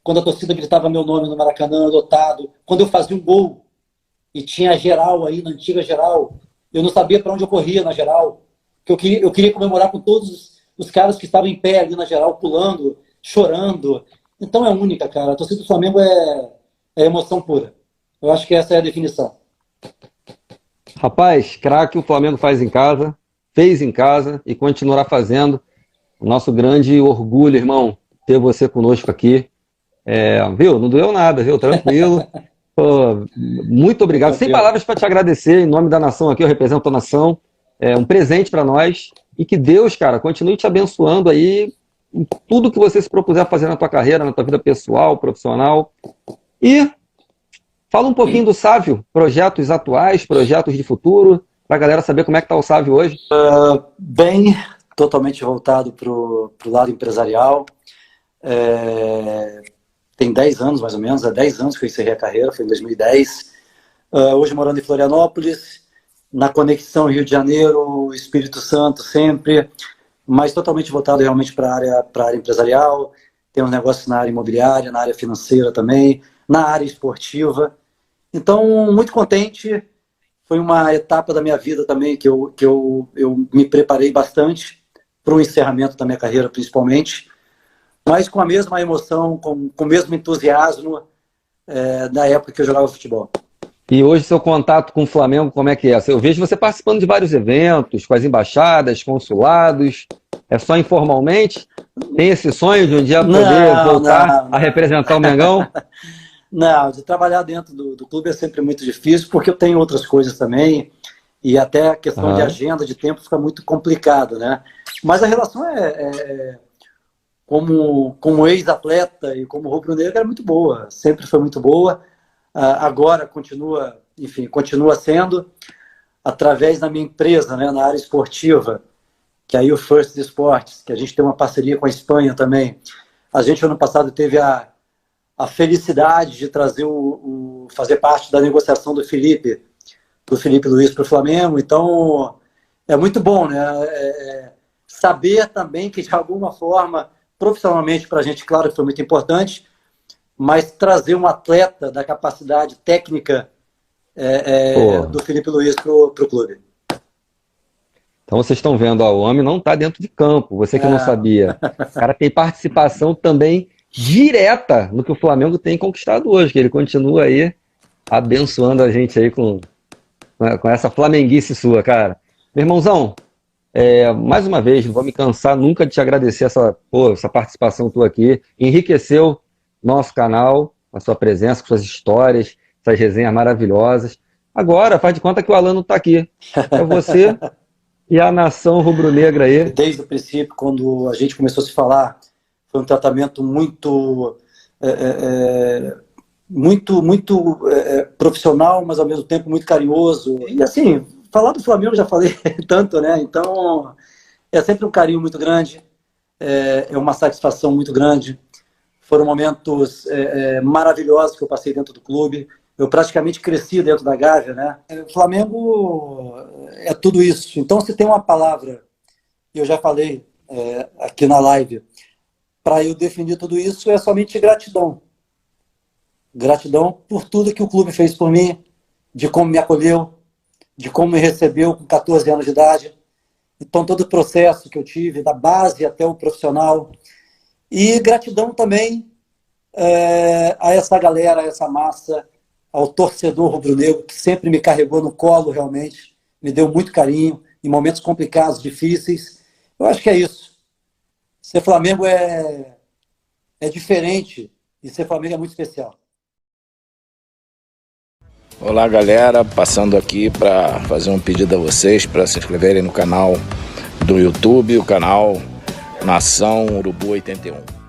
quando a torcida gritava meu nome no Maracanã, lotado, quando eu fazia um gol e tinha geral aí, na antiga geral, eu não sabia para onde eu corria na geral, porque eu queria comemorar com todos os caras que estavam em pé ali na geral, pulando, chorando. Então é única, cara. A torcida do Flamengo é emoção pura. Eu acho que essa é a definição. Rapaz, craque o Flamengo faz em casa, fez em casa e continuará fazendo. O nosso grande orgulho, irmão, ter você conosco aqui. Viu? Não doeu nada, viu? Tranquilo. Pô, muito obrigado. Sem palavras para te agradecer, em nome da nação aqui, eu represento a nação. É um presente para nós. E que Deus, cara, continue te abençoando aí em tudo que você se propuser a fazer na tua carreira, na tua vida pessoal, profissional. E fala um pouquinho do Sávio, projetos atuais, projetos de futuro, para a galera saber como é que está o Sávio hoje. Bem, totalmente voltado para o lado empresarial. Tem 10 anos, mais ou menos, há 10 anos que eu encerrei a carreira, foi em 2010. Hoje morando em Florianópolis, na conexão Rio de Janeiro, Espírito Santo sempre, mas totalmente voltado realmente para a área empresarial. Tem um negócio na área imobiliária, na área financeira também, na área esportiva. Então, muito contente. Foi uma etapa da minha vida também que eu me preparei bastante para o encerramento da minha carreira, principalmente, mas com a mesma emoção, com o mesmo entusiasmo da época que eu jogava futebol. E hoje seu contato com o Flamengo, como é que é? Eu vejo você participando de vários eventos, com as embaixadas, consulados. É só informalmente? Tem esse sonho de um dia poder voltar a representar o Mengão? Não, de trabalhar dentro do clube é sempre muito difícil, porque eu tenho outras coisas também, e até a questão de agenda, de tempo, fica muito complicado, né? Mas a relação como ex-atleta e como rubro-negro é muito boa, sempre foi muito boa. Agora continua sendo, através da minha empresa, né, na área esportiva, que é aí o First Sports, que a gente tem uma parceria com a Espanha também. A gente, ano passado, teve a felicidade de trazer fazer parte da negociação do Felipe Luiz para o Flamengo. Então, é muito bom, né? Saber também que, de alguma forma, profissionalmente para a gente, claro que foi muito importante, mas trazer um atleta da capacidade técnica do Felipe Luiz para o clube. Então vocês estão vendo, o homem não está dentro de campo, você que não sabia. O cara tem participação também direta no que o Flamengo tem conquistado hoje, que ele continua aí abençoando a gente aí com essa flamenguice sua, cara. Meu irmãozão, mais uma vez, não vou me cansar nunca de te agradecer essa participação tua aqui. Enriqueceu nosso canal, a sua presença, com suas histórias, essas resenhas maravilhosas. Agora, faz de conta que o Alan não está aqui. É você e a nação rubro-negra aí. Desde o princípio, quando a gente começou a se falar, foi um tratamento muito profissional, mas ao mesmo tempo muito carinhoso. E assim, falar do Flamengo eu já falei tanto, né? Então, é sempre um carinho muito grande, é uma satisfação muito grande. Foram momentos maravilhosos que eu passei dentro do clube. Eu praticamente cresci dentro da Gávea, né? O Flamengo é tudo isso. Então, se tem uma palavra, e eu já falei aqui na live, para eu definir tudo isso, é somente gratidão. Gratidão por tudo que o clube fez por mim, de como me acolheu, de como me recebeu com 14 anos de idade. Então, todo o processo que eu tive, da base até o profissional. E gratidão também a essa galera, a essa massa, ao torcedor rubro-negro, que sempre me carregou no colo, realmente. Me deu muito carinho, em momentos complicados, difíceis. Eu acho que é isso. Ser Flamengo é diferente, e ser Flamengo é muito especial. Olá, galera, passando aqui para fazer um pedido a vocês para se inscreverem no canal do YouTube, o canal Nação Urubu 81.